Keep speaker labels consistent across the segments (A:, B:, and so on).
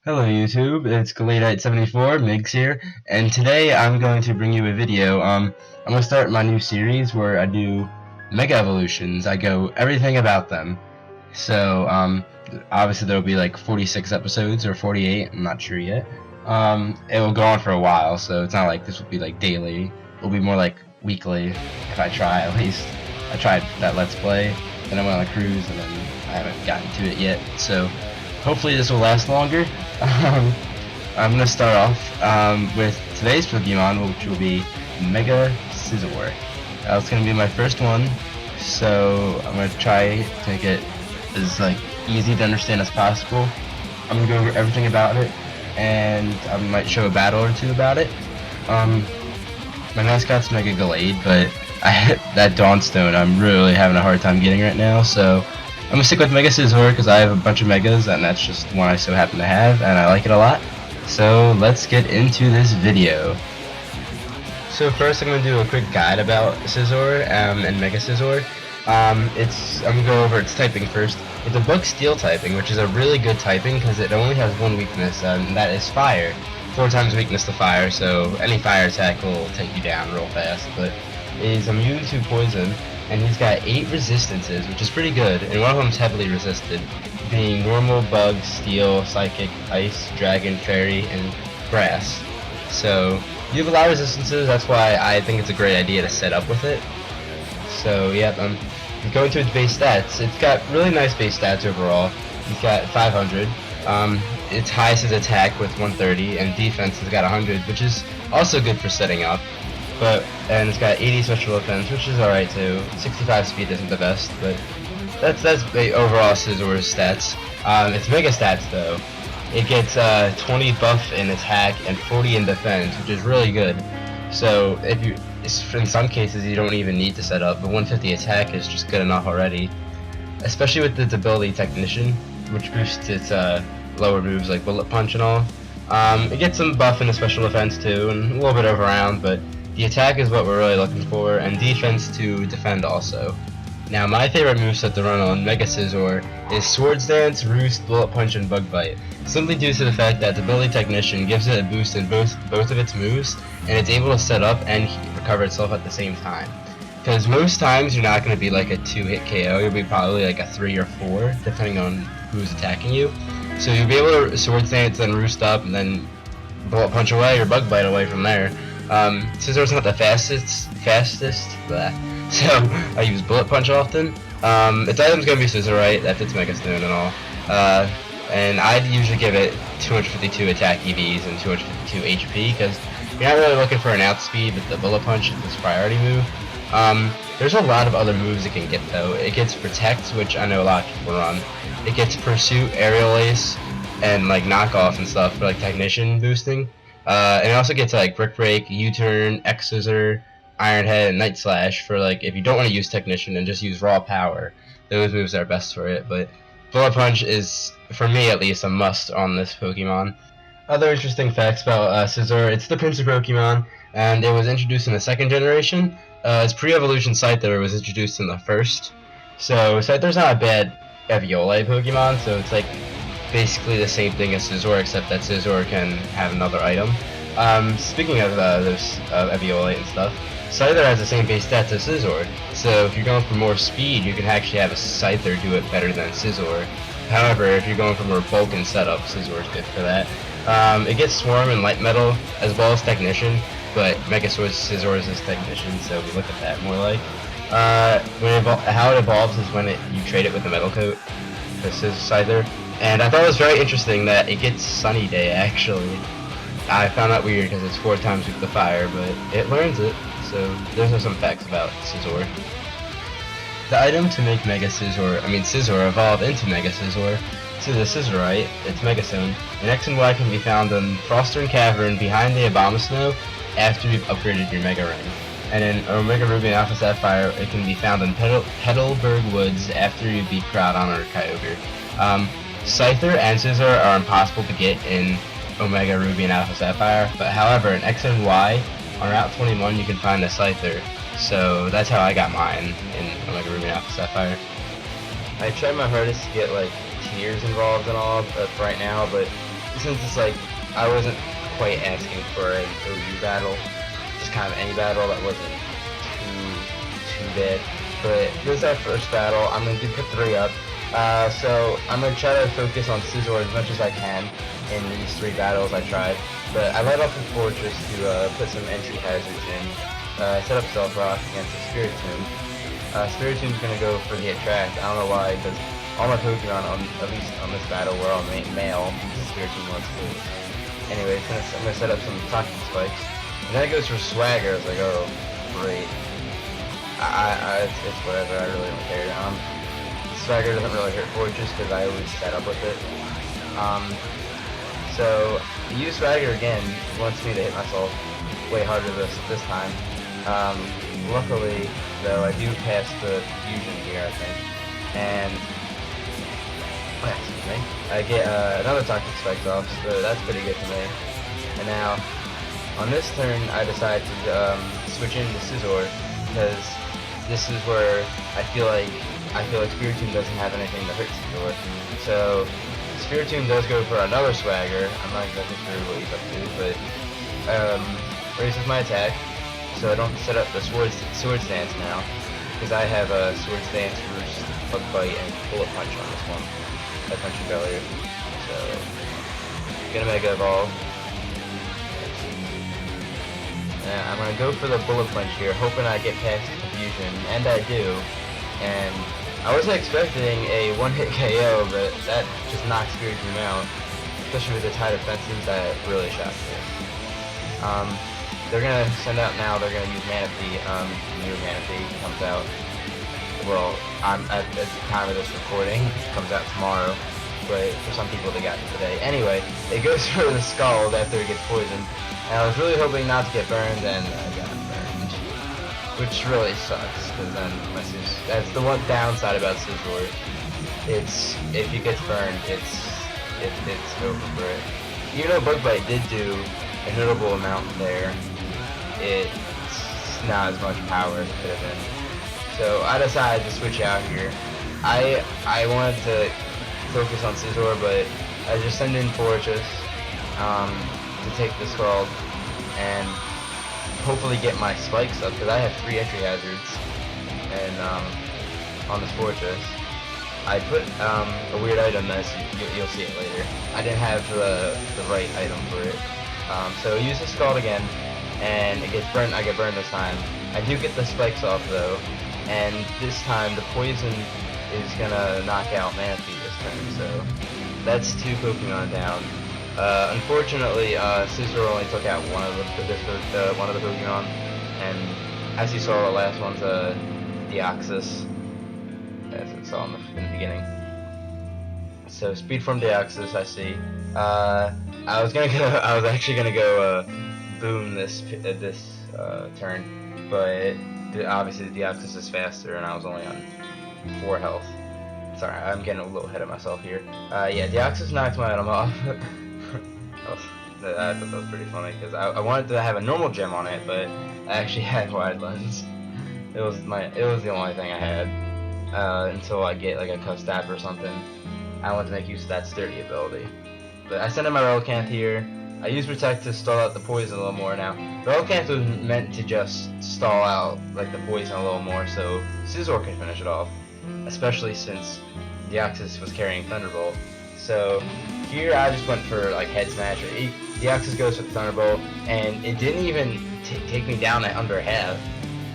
A: Hello YouTube, it's Galladite 74, Migs here, and today I'm going to bring you a video. I'm going to start my new series where I do Mega Evolutions. I go everything about them. So, obviously there will be like 46 episodes or 48, I'm not sure yet. It will go on for a while, so it's not like this will be like daily. It'll be more like weekly, if I try at least. I tried that Let's Play, then I went on a cruise, and then I haven't gotten to it yet, so hopefully this will last longer. I'm going to start off with today's Pokemon, which will be Mega Scizor. That's going to be my first one, so I'm going to try to make it as easy to understand as possible. I'm going to go over everything about it, and I might show a battle or two about it. My mascot's Mega Galladite, but that Dawnstone I'm really having a hard time getting right now, so I'm going to stick with Mega Scizor because I have a bunch of Megas and that's just one I so happen to have and I like it a lot. So let's get into this video. So first I'm going to do a quick guide about Scizor and Mega Scizor. I'm going to go over its typing first. It's a Bug Steel typing, which is a really good typing because it only has one weakness, and that is Fire. 4 times weakness to Fire, so any Fire attack will take you down real fast, but is immune to Poison. And he's got 8 resistances, which is pretty good, and one of them's heavily resisted, being Normal, Bug, Steel, Psychic, Ice, Dragon, Fairy, and Grass. So, you have a lot of resistances, that's why I think it's a great idea to set up with it. So, yep, going to its base stats. It's got really nice base stats overall. He's got 500. Its highest is attack with 130, and defense has got 100, which is also good for setting up. And it's got 80 special defense, which is alright too. 65 speed isn't the best, but that's the overall Scizor's stats. Its mega stats though, it gets 20 buff in attack and 40 in defense, which is really good. So in some cases you don't even need to set up, but 150 attack is just good enough already. Especially with its ability Technician, which boosts its lower moves like Bullet Punch and all. It gets some buff in the special defense too, and a little bit of around, but the attack is what we're really looking for, and defense to defend also. Now, my favorite moveset to run on Mega Scizor is Swords Dance, Roost, Bullet Punch, and Bug Bite, simply due to the fact that the ability Technician gives it a boost in both of its moves, and it's able to set up and recover itself at the same time. Because most times you're not going to be like a 2-hit KO, you'll be probably like a 3 or 4, depending on who's attacking you. So you'll be able to Swords Dance, then Roost up, and then Bullet Punch away or Bug Bite away from there. Scizor's not the fastest, so I use Bullet Punch often. Its item's gonna be Scizorite, that fits Mega Stone and all. And I'd usually give it 252 attack EVs and 252 HP, because you're not really looking for an outspeed with the Bullet Punch, this priority move. There's a lot of other moves it can get though. It gets Protect, which I know a lot of people run. It gets Pursuit, Aerial Ace, and Knockoff and stuff for Technician boosting. And it also gets Brick Break, U-Turn, X-Scissor, Iron Head, and Night Slash for if you don't want to use Technician and just use Raw Power. Those moves are best for it, but Bullet Punch is, for me at least, a must on this Pokemon. Other interesting facts about Scizor: it's the Prince of Pokemon, and it was introduced in the 2nd generation. Its pre-evolution Scizor was introduced in the 1st. So Scizor's not a bad Eviolite Pokemon, so it's basically the same thing as Scizor, except that Scizor can have another item. Speaking of those Eviolite and stuff, Scizor has the same base stats as Scizor, so if you're going for more speed, you can actually have a Scizor do it better than Scizor. However, if you're going for more bulk and setup, Scizor's good for that. It gets Swarm and Light Metal, as well as Technician, but Mega Scizor's is Technician, so we look at that more how it evolves is when you trade it with the Metal Coat, the Scizor. And I thought it was very interesting that it gets Sunny Day, actually. I found that weird because it's 4 times weak to Fire, but it learns it, so those are some facts about Scizor. The item to make Scizor evolve into Mega Scizor, to the Scizorite, its Mega Stone, and X and Y can be found in Frostern Cavern behind the Abomasnow after you've upgraded your Mega Ring. And in Omega Ruby and Alpha Sapphire, it can be found in Petalburg Woods after you beat Groudon or Kyogre. Scyther and Scizor are impossible to get in Omega Ruby and Alpha Sapphire, but however in X and Y on Route 21 you can find a Scyther, so that's how I got mine in Omega Ruby and Alpha Sapphire. I tried my hardest to get tears involved and all right now, but since it's like I wasn't quite asking for an OU battle, just kind of any battle that wasn't too bad. But this is our first battle. I'm going to put 3 up. So I'm going to try to focus on Scizor as much as I can in these 3 battles I tried. But I let off the Fortress to put some entry hazards in. Set up Stealth Rock against the Spirit Tomb. Spirit Tomb's going to go for the Attract. I don't know why, because all my Pokemon, at least on this battle, were all male. The Spirit Tomb wants to. Anyway, I'm going to set up some Toxic Spikes. And then it goes for Swagger. I was like, oh, great. It's whatever, I really don't care. Swagger doesn't really hurt Fortress because I always set up with it. So, use Swagger again. He wants me to hit myself way harder this time. Luckily, though, I do pass the fusion here, I think. And, excuse me, I get another Toxic Spikes off, so that's pretty good for me. And now, on this turn, I decide to switch into Scizor, because this is where I feel like Spirit Tomb doesn't have anything to hurt Scizor. So Spirit Tomb does go for another Swagger. I'm not exactly sure what he's up to, but raises my attack, so I don't set up the Sword Stance now, because I have a Sword Stance, Roost, Bug Bite, and Bullet Punch on this one. I punched you earlier. So gonna Mega Evolve. I'm gonna go for the Bullet Punch here, hoping I get past Confusion, and I do. And I wasn't expecting a one-hit KO, but that just knocks Spirit Tomb out, especially with its high defenses. That really shocked me. They're gonna send out now. They're gonna use Manaphy. New Manaphy comes out. Well, at the time of this recording, it comes out tomorrow. But for some people, they got it today. Anyway, it goes for the Scald after it gets poisoned. And I was really hoping not to get burned, and I got burned, which really sucks, because then that's the one downside about Scizor. It's if he gets burned, it's over for it. Even though Bug Bite did do a notable amount there, it's not as much power as it could have been. So I decided to switch out here. I wanted to focus on Scizor, but I just send in Fortress to take the Scald and hopefully get my spikes up, because I have 3 entry hazards and on this Fortress. I put a weird item that you'll see it later. I didn't have the right item for it. So use the Scald again, and it gets burned. I get burned this time. I do get the spikes off though, and this time the poison is gonna knock out Manaphy this turn. So that's 2 Pokemon down. Unfortunately, Scizor only took out one of the Pokemon, and as you saw, the last one's Deoxys, as it saw in the beginning. So speed from Deoxys, I see. I was actually gonna go boom this turn, but obviously Deoxys is faster, and I was only on 4 health. Sorry, I'm getting a little ahead of myself here. Yeah, Deoxys knocked my item off. I thought that was pretty funny, because I wanted to have a normal gem on it, but I actually had Wide Lens. It was the only thing I had until I get like a Custap or something. I wanted to make use of that Sturdy ability. But I sent in my Relicanth here. I used Protect to stall out the poison a little more now. Relicanth was meant to just stall out like the poison a little more, so Scizor can finish it off, especially since Deoxys was carrying Thunderbolt. So here I just went for like Head Smash. Deoxys goes for Thunderbolt, and it didn't even take me down at under half,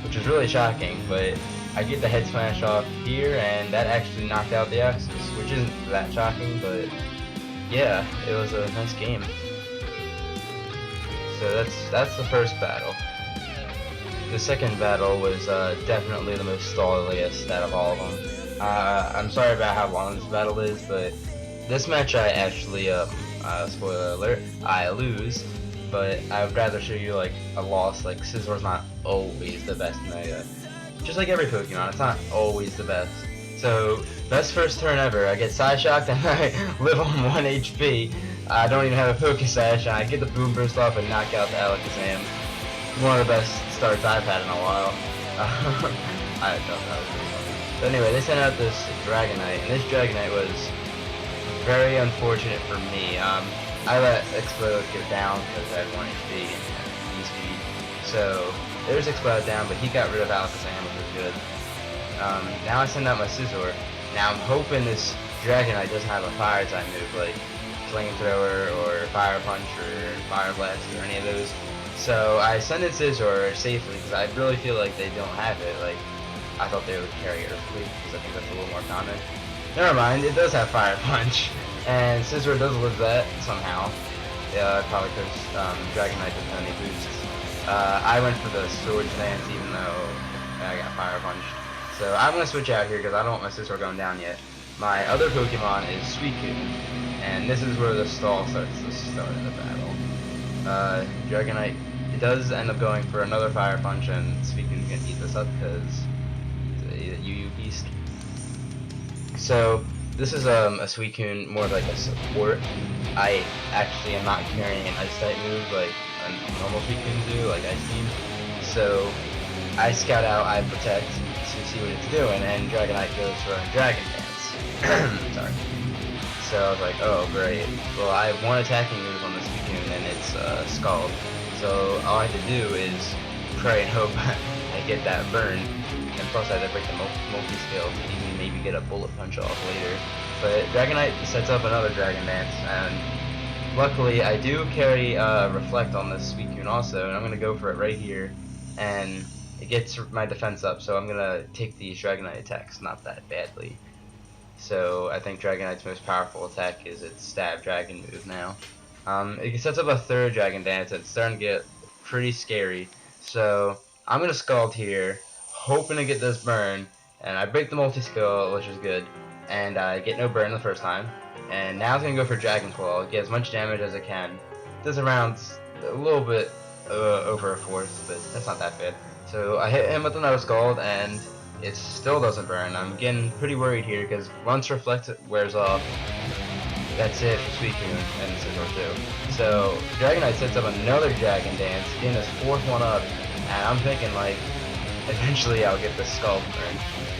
A: which was really shocking. But I get the Head Smash off here, and that actually knocked out Deoxys, which isn't that shocking, but yeah, it was a nice game. So that's the first battle. The second battle was definitely the most stalliest out of all of them. I'm sorry about how long this battle is, but this match I actually, spoiler alert, I lose, but I would rather show you like a loss. Like Scizor's not always the best Mega. Just like every Pokemon, it's not always the best. So, best first turn ever. I get Psyshocked and I live on 1 HP. I don't even have a Focus Sash, and I get the Boom Burst off and knock out the Alakazam. One of the best starts I've had in a while. I thought that was pretty funny. But anyway, they sent out this Dragonite, and this Dragonite was very unfortunate for me. I let Explode go down because I had 1 HP and E-Speed. So there's Explode down, but he got rid of Alakazam, which was good. Now I send out my Scizor. Now I'm hoping this Dragonite doesn't have a fire type move like Flamethrower or Fire Punch or Fire Blast or any of those. So I send in Scizor safely because I really feel like they don't have it. Like I thought they would carry Earthquake because I think that's a little more common. Never mind, it does have Fire Punch, and Scizor does live that somehow. Yeah, probably because Dragonite doesn't have any boosts. I went for the Sword Dance even though I got Fire Punched. So I'm going to switch out here because I don't want my Scizor going down yet. My other Pokemon is Suicune, and this is where the stall starts to start in the battle. Dragonite, it does end up going for another Fire Punch, and Suicune's going to eat this up because it's a UU beast. So this is a Suicune more like a support. I actually am not carrying an Ice type move like a normal Suicune do, like Ice Beam. So I scout out, I protect to see what it's doing, and Dragonite goes for a Dragon Dance. Sorry. So I was like, oh great. Well, I have 1 attacking move on this Suicune, and it's Scald. So all I have to do is pray and hope I get that burn. And plus I have to break the multi-scale to even maybe get a Bullet Punch off later. But Dragonite sets up another Dragon Dance, and luckily I do carry Reflect on this Suicune also, and I'm going to go for it right here. And it gets my defense up, so I'm going to take these Dragonite attacks not that badly. So I think Dragonite's most powerful attack is its Stab Dragon move now. It sets up a 3rd Dragon Dance, and it's starting to get pretty scary. So I'm going to Scald here, hoping to get this burn, and I break the multi-skill, which is good, and I get no burn the first time. And now it's going to go for Dragon Claw, get as much damage as it can. Does around a little bit over a 4th, but that's not that bad. So I hit him with another Scald, and it still doesn't burn. I'm getting pretty worried here, because once Reflect wears off, that's it for Suicune and Scizor too. So Dragonite sets up another Dragon Dance, getting his 4th one up, and I'm thinking like, eventually I'll get this Scald burn.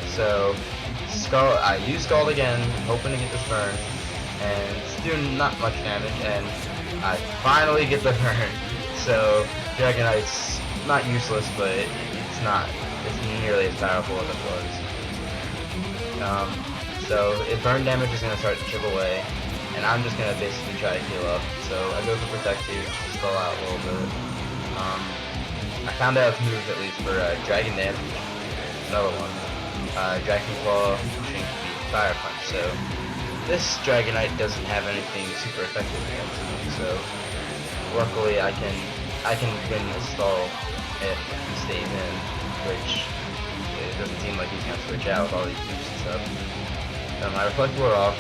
A: So I use Scald again, hoping to get this burn, and it's doing not much damage, and I finally get the burn. So Dragonite's not useless, but it's nearly as powerful as it was. So burn damage is going to start to chip away, and I'm just going to basically try to heal up. So I go for Protect here, to stall out a little bit. I found out its moves at least for Dragon Dance, another one. Dragon Claw, Shrink Speed, Fire Punch. So this Dragonite doesn't have anything super effective against me. So luckily I can win the stall if he stays in, which it doesn't seem like he's gonna switch out with all these boosts and stuff. My Reflect wore off.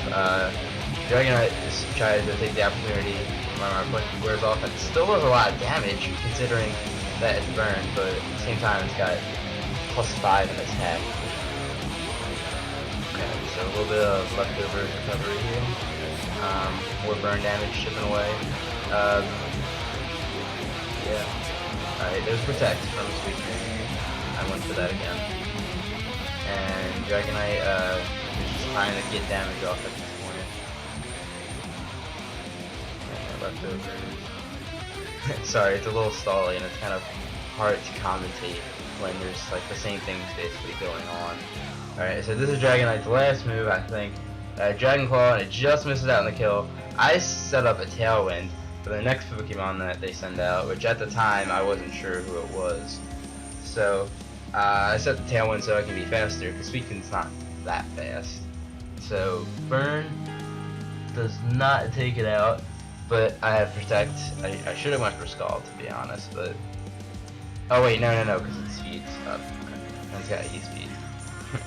A: Dragonite just tries to take the opportunity when my Reflect wears off, and it still does a lot of damage considering that it's burned, but at the same time it's got +5 in its attack. Okay, so a little bit of leftover recovery here. More burn damage chipping away. Yeah. Alright, there's Protect from Suicune. I went for that again. And Dragonite is just trying to get damage off at this point. Leftovers. Sorry, it's a little stally and it's kind of hard to commentate when there's like the same things basically going on. Alright, so this is Dragonite's last move, I think. Dragon Claw, and it just misses out on the kill. I set up a Tailwind for the next Pokemon that they send out, which at the time I wasn't sure who it was. So I set the Tailwind so I can be faster, because Suicune's not that fast. So Burn does not take it out, but I have Protect. I should have went for Scald, to be honest, but... Oh wait, no, because its speed's up. It's got E-Speed.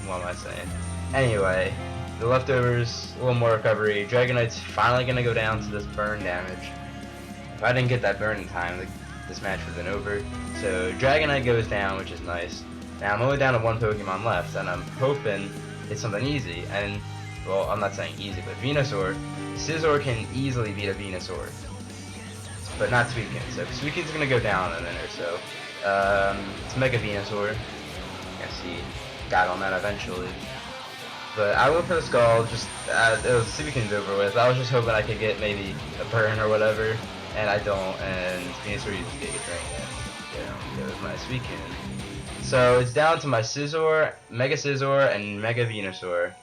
A: What am I saying? Anyway, the leftovers, a little more recovery. Dragonite's finally gonna go down to this burn damage. If I didn't get that burn in time, this match would have been over. So Dragonite goes down, which is nice. Now I'm only down to 1 Pokemon left, and I'm hoping it's something easy. And, well, I'm not saying easy, but Venusaur. Scizor can easily beat a Venusaur, but not Suicune. So Suicune's gonna go down in a minute or so. It's Mega Venusaur. I see got on that eventually. But I went for the skull, just, it was Subican's over with. I was just hoping I could get maybe a burn or whatever, and I don't, and Venusaur uses Giga Drain, and, it was my Subican. So it's down to my Scizor, Mega Scizor, and Mega Venusaur.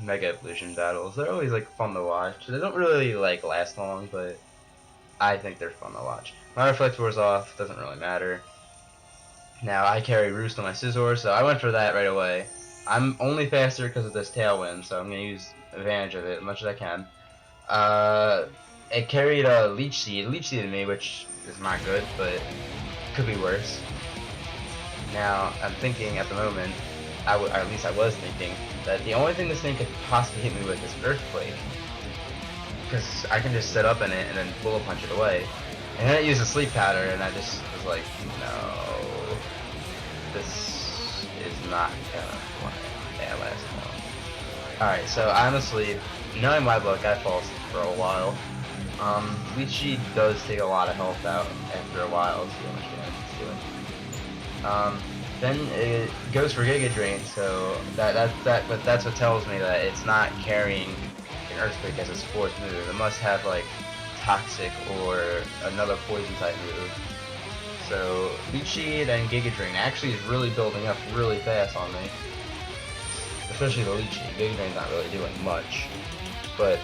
A: Mega Evolution battles. They're always, like, fun to watch. They don't really, like, last long, but I think they're fun to watch. My Reflect War's off, doesn't really matter. Now, I carry Roost on my Scizor, so I went for that right away. I'm only faster because of this Tailwind, so I'm going to use advantage of it as much as I can. It carried a Leech Seed. Leech Seeded me, which is not good, but could be worse. Now, I'm thinking at the moment, or at least I was thinking, that the only thing this thing could possibly hit me with is Earthquake. Because I can just sit up in it and then Bullet Punch it away. And then it used a Sleep Powder, and I just was like, no, this is not gonna last long. Alright, so I'm asleep. Knowing my luck, I fall asleep for a while. Leech Seed does take a lot of health out after a while, see how much damage it's doing. Then it goes for Giga Drain, so but that's what tells me that it's not carrying an Earthquake as its fourth move. It must have like Toxic or another Poison type move. So Leech Seed and Giga Drain actually is really building up really fast on me, especially the Leech Seed. Giga Drain's not really doing much, but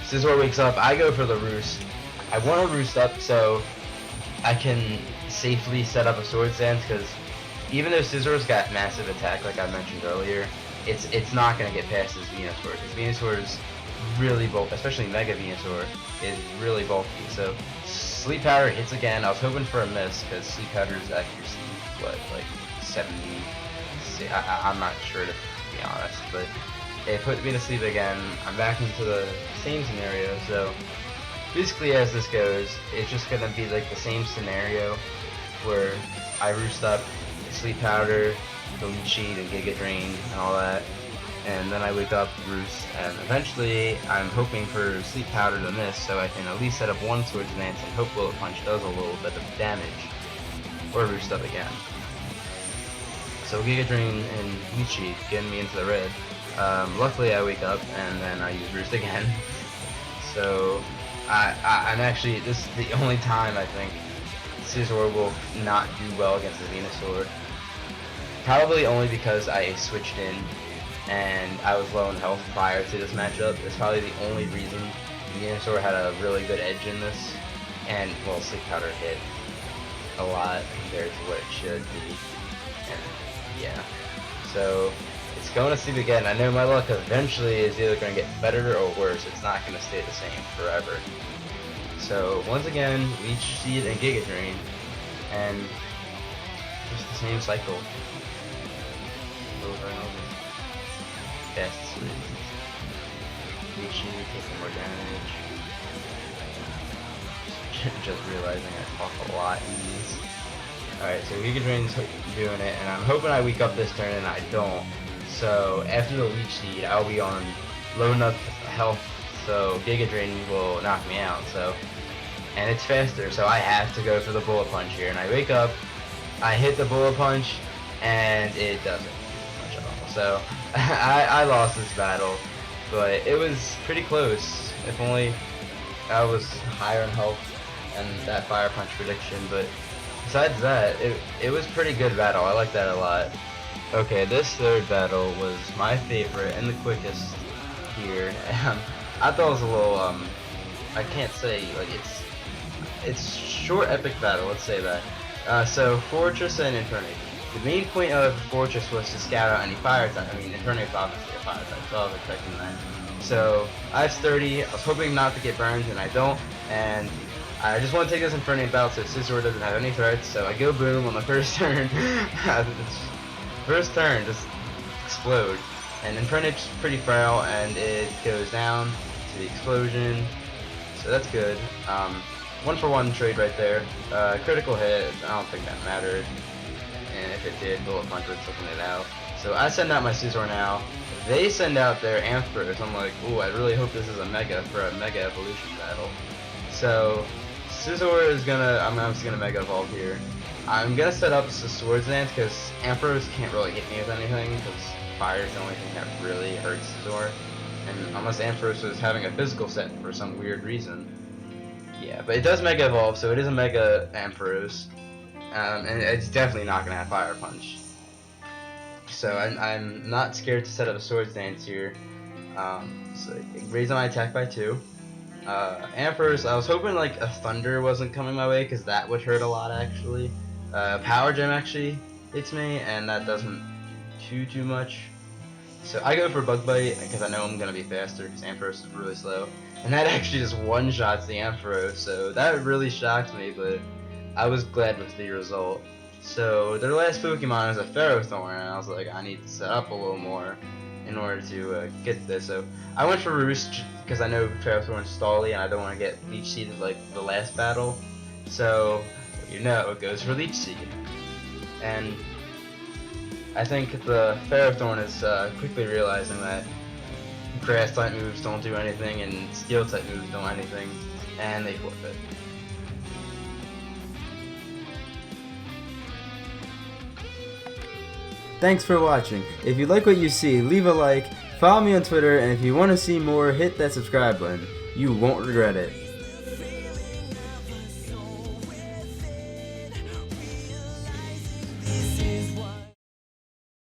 A: Scizor wakes up. I go for the Roost. I want to Roost up so I can safely set up a Swords Dance, because even though Scizor's got massive attack, like I mentioned earlier, it's not going to get past his Venusaur, because Venusaur is really bulky, especially Mega Venusaur is really bulky. So Sleep Powder hits again. I was hoping for a miss, because Sleep Powder's accuracy, what, like 70? I'm not sure, to be honest, but it put me to sleep again. I'm back into the same scenario, so basically as this goes, it's just going to be like the same scenario where I Roost up, Sleep Powder, the Leech Seed, and Giga Drain, and all that, and then I wake up, Roost, and eventually I'm hoping for Sleep Powder to miss so I can at least set up one Swords Dance and hope Bullet Punch does a little bit of damage, or Roost up again. So Giga Drain and Leech Seed getting me into the red. Luckily I wake up and then I use Roost again. So I'm actually, this is the only time I think Scizor will not do well against the Venusaur. Probably only because I switched in and I was low in health prior to this matchup. It's probably the only reason Venusaur had a really good edge in this. And, well, Sleep Powder hit a lot compared to what it should be. And, yeah. So, it's going to sleep again. I know my luck eventually is either going to get better or worse. It's not going to stay the same forever. So, once again, Leech Seed and Giga Drain, and just the same cycle over and over. Fast asleep. Leech Seed taking more damage. Just realizing I talk a lot in these. Alright, so Giga Drain's doing it, and I'm hoping I wake up this turn, and I don't. So, after the Leech Seed, I'll be on low enough health so Giga Drain will knock me out, and it's faster, so I have to go for the Bullet Punch here, and I wake up, I hit the Bullet Punch, and it doesn't do much at all. So, I lost this battle, but it was pretty close. If only I was higher in health and that Fire Punch prediction, but besides that, it was pretty good battle. I like that a lot. Okay, this third battle was my favorite and the quickest here. I thought it was a little, I can't say, like, it's short epic battle, let's say that. So, Fortress and Infernape. The main point of Fortress was to scout out any fire type. I mean, Infernape's obviously a fire type, so I was expecting that. So, I have 30, I was hoping not to get burned, and I don't, and I just want to take this Infernape out so Scizor doesn't have any threats, so I go boom on the first turn. First turn, just explode. And Infernape's pretty frail, and it goes down to the explosion, so that's good. 1-for-1 trade right there. Critical hit, I don't think that mattered, and if it did, Bullet Punch would have taken it out. So I send out my Scizor now. They send out their Ampharos. I'm like, ooh, I really hope this is a Mega for a Mega Evolution battle. So Scizor is gonna, I'm just gonna Mega Evolve here. I'm gonna set up the Swords Dance because Ampharos can't really hit me with anything because fire is the only thing that really hurts Scizor. And unless Ampharos was having a physical set for some weird reason. Yeah, but it does Mega Evolve, so it is a Mega Ampharos. And it's definitely not going to have Fire Punch. So I'm not scared to set up a Swords Dance here. So raise my attack by 2. Ampharos, I was hoping like a Thunder wasn't coming my way, because that would hurt a lot actually. Power Gem actually hits me, and that doesn't too much. So I go for Bug Bite, because I know I'm going to be faster, because Ampharos is really slow. And that actually just one-shots the Ampharos, so that really shocked me, but I was glad with the result. So their last Pokemon is a Ferrothorn, and I was like, I need to set up a little more in order to get this. So I went for Roost, because I know Ferrothorn's stally, and I don't want to get Leech Seeded like the last battle. So, you know, it goes for Leech Seed. And I think the Ferrothorn is quickly realizing that Grass type moves don't do anything and Steel type moves don't do anything, and they forfeit.
B: Thanks for watching. If you like what you see, leave a like, follow me on Twitter, and if you want to see more, hit that subscribe button. You won't regret it.